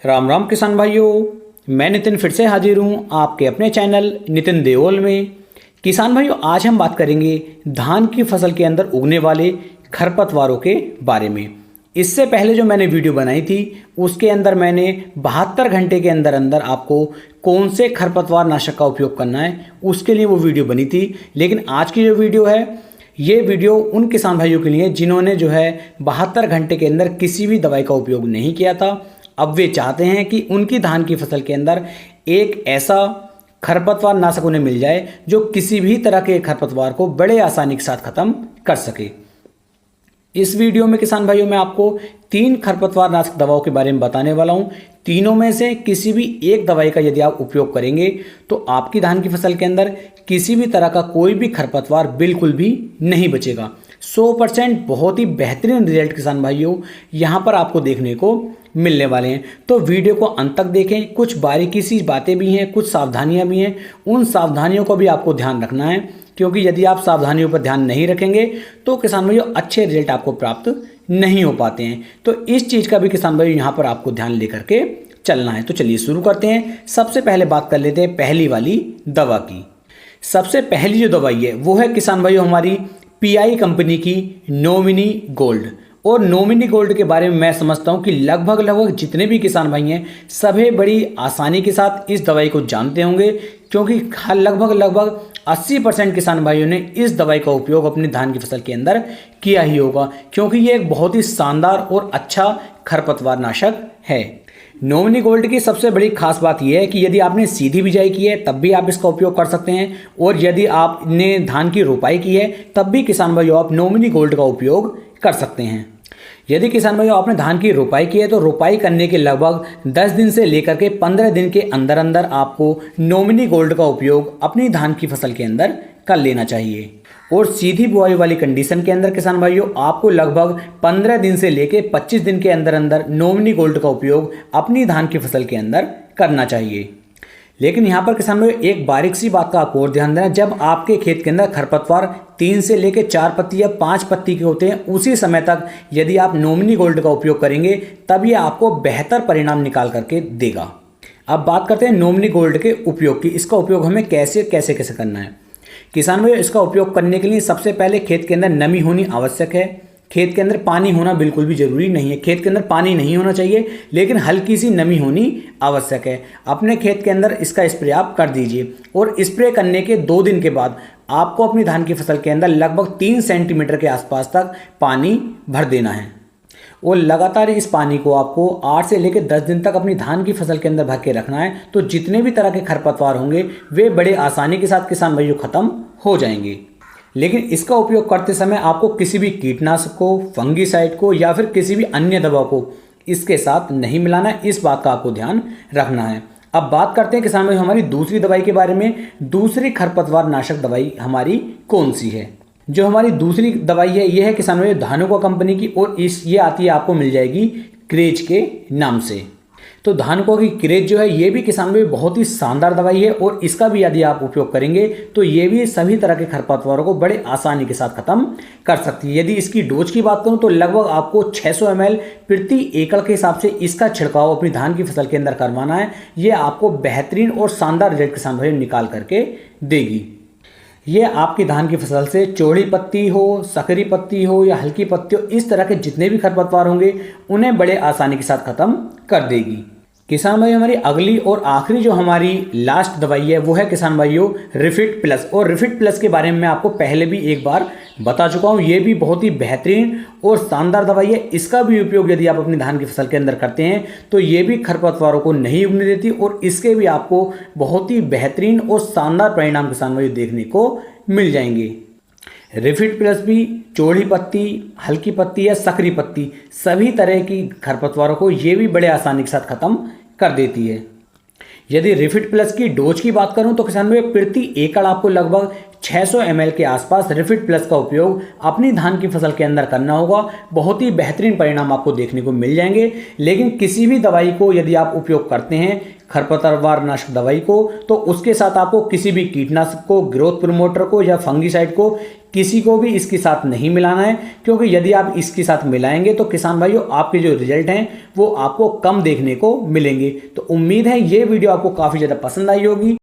राम राम किसान भाइयों, मैं नितिन फिर से हाजिर हूँ आपके अपने चैनल नितिन देओल में। किसान भाइयों, आज हम बात करेंगे धान की फसल के अंदर उगने वाले खरपतवारों के बारे में। इससे पहले जो मैंने वीडियो बनाई थी उसके अंदर मैंने 72 घंटे के अंदर अंदर आपको कौन से खरपतवार नाशक का उपयोग करना है उसके लिए वो वीडियो बनी थी। लेकिन आज की जो वीडियो है ये वीडियो उन किसान भाइयों के लिए जिन्होंने जो है 72 घंटे के अंदर किसी भी दवाई का उपयोग नहीं किया था। अब वे चाहते हैं कि उनकी धान की फसल के अंदर एक ऐसा खरपतवार नाशक उन्हें मिल जाए जो किसी भी तरह के खरपतवार को बड़े आसानी के साथ खत्म कर सके। इस वीडियो में किसान भाइयों मैं आपको 3 खरपतवार नाशक दवाओं के बारे में बताने वाला हूं। तीनों में से किसी भी एक दवाई का यदि आप उपयोग करेंगे तो आपकी धान की फसल के अंदर किसी भी तरह का कोई भी खरपतवार बिल्कुल भी नहीं बचेगा। 100% बहुत ही बेहतरीन रिजल्ट किसान भाइयों यहाँ पर आपको देखने को मिलने वाले हैं। तो वीडियो को अंत तक देखें। कुछ बारीकी सी बातें भी हैं, कुछ सावधानियां भी हैं। उन सावधानियों को भी आपको ध्यान रखना है, क्योंकि यदि आप सावधानियों पर ध्यान नहीं रखेंगे तो किसान भाइयों अच्छे रिजल्ट आपको प्राप्त नहीं हो पाते हैं। तो इस चीज़ का भी किसान भाइयों यहाँ पर आपको ध्यान लेकर के चलना है। तो चलिए शुरू करते हैं। सबसे पहले बात कर लेते हैं पहली वाली दवा की। सबसे पहली जो दवाई है वो है किसान भाइयों हमारी पीआई कंपनी की नोमिनी गोल्ड। और नोमिनी गोल्ड के बारे में मैं समझता हूं कि लगभग जितने भी किसान भाई हैं सभी बड़ी आसानी के साथ इस दवाई को जानते होंगे, क्योंकि लगभग 80% किसान भाइयों ने इस दवाई का उपयोग अपनी धान की फसल के अंदर किया ही होगा, क्योंकि ये एक बहुत ही शानदार और अच्छा खरपतवार नाशक है। नोमिनी गोल्ड की सबसे बड़ी खास बात यह है कि यदि आपने सीधी बिजाई की है तब भी आप इसका उपयोग कर सकते हैं, और यदि आपने धान की रोपाई की है तब भी किसान भाइयों आप नोमिनी गोल्ड का उपयोग कर सकते हैं। यदि किसान भाइयों आपने धान की रोपाई की है तो रोपाई करने के लगभग 10 दिन से लेकर के 15 दिन के अंदर अंदर आपको नोमिनी गोल्ड का उपयोग अपनी धान की फसल के अंदर कर लेना चाहिए। और सीधी बुआई वाली कंडीशन के अंदर किसान भाइयों आपको लगभग 15 दिन से लेकर 25 दिन के अंदर अंदर नोमिनी गोल्ड का उपयोग अपनी धान की फसल के अंदर करना चाहिए। लेकिन यहाँ पर किसान भाइयों एक बारीक सी बात का आपको और ध्यान देना, जब आपके खेत के अंदर खरपतवार 3 से लेकर 4 पत्ती या 5 पत्ती के होते हैं उसी समय तक यदि आप नोमिनी गोल्ड का उपयोग करेंगे तब ये आपको बेहतर परिणाम निकाल करके देगा। अब बात करते हैं नोमिनी गोल्ड के उपयोग की। इसका उपयोग हमें कैसे करना है। किसान भाइयों इसका उपयोग करने के लिए सबसे पहले खेत के अंदर नमी होनी आवश्यक है। खेत के अंदर पानी होना बिल्कुल भी जरूरी नहीं है। खेत के अंदर पानी नहीं होना चाहिए, लेकिन हल्की सी नमी होनी आवश्यक है। अपने खेत के अंदर इसका स्प्रे आप कर दीजिए, और स्प्रे करने के 2 दिन के बाद आपको अपनी धान की फसल के अंदर लगभग 3 सेंटीमीटर के आसपास तक पानी भर देना है। और लगातार इस पानी को आपको 8 से लेकर 10 दिन तक अपनी धान की फसल के अंदर भर के रखना है। तो जितने भी तरह के खरपतवार होंगे वे बड़े आसानी के साथ किसान भाइयों खत्म हो जाएंगे। लेकिन इसका उपयोग करते समय आपको किसी भी कीटनाशक को, फंगीसाइड को या फिर किसी भी अन्य दवा को इसके साथ नहीं मिलाना है। इस बात का आपको ध्यान रखना है। अब बात करते हैं किसान भाई हमारी दूसरी दवाई के बारे में। दूसरी खरपतवार नाशक दवाई हमारी कौन सी है। जो हमारी दूसरी दवाई है यह है किसान भाई धानुका कंपनी की, और ये आती है आपको मिल जाएगी क्रेज के नाम से। तो धानुका की क्रेज जो है ये भी किसान भाई बहुत ही शानदार दवाई है, और इसका भी यदि आप उपयोग करेंगे तो ये भी सभी तरह के खरपतवारों को बड़े आसानी के साथ खत्म कर सकती है। यदि इसकी डोज की बात करूं तो लगभग आपको 600 ml प्रति एकड़ के हिसाब से इसका छिड़काव अपनी धान की फसल के अंदर करवाना है। ये आपको बेहतरीन और शानदार रिजल्ट किसान भाई निकाल करके देगी। ये आपकी धान की फसल से चौड़ी पत्ती हो, सकरी पत्ती हो या हल्की पत्ती हो, इस तरह के जितने भी खरपतवार होंगे उन्हें बड़े आसानी के साथ खत्म कर देगी। किसान भाई हमारी अगली और आखिरी जो हमारी लास्ट दवाई है वो है किसान भाइयों रिफिट प्लस। और रिफिट प्लस के बारे में मैं आपको पहले भी एक बार बता चुका हूँ। ये भी बहुत ही बेहतरीन और शानदार दवाई है। इसका भी उपयोग यदि आप अपनी धान की फसल के अंदर करते हैं तो ये भी खरपतवारों को नहीं उगने देती, और इसके भी आपको बहुत ही बेहतरीन और शानदार परिणाम किसान भाइयों देखने को मिल जाएंगे। रिफिट प्लस भी चौड़ी पत्ती, हल्की पत्ती या सकरी पत्ती सभी तरह की खरपतवारों को ये भी बड़े आसानी के साथ खत्म कर देती है। यदि रिफिट प्लस की डोज की बात करूं तो किसान भाई प्रति एकड़ आपको लगभग 600 ml के आसपास रिफिट प्लस का उपयोग अपनी धान की फसल के अंदर करना होगा। बहुत ही बेहतरीन परिणाम आपको देखने को मिल जाएंगे। लेकिन किसी भी दवाई को यदि आप उपयोग करते हैं खरपतवार नाशक दवाई को, तो उसके साथ आपको किसी भी कीटनाशक को, ग्रोथ प्रमोटर को या फंगीसाइड को किसी को भी इसके साथ नहीं मिलाना है, क्योंकि यदि आप इसके साथ मिलाएंगे तो किसान भाइयों आपके जो रिजल्ट हैं वो आपको कम देखने को मिलेंगे। तो उम्मीद है ये वीडियो आपको काफ़ी ज़्यादा पसंद आई होगी।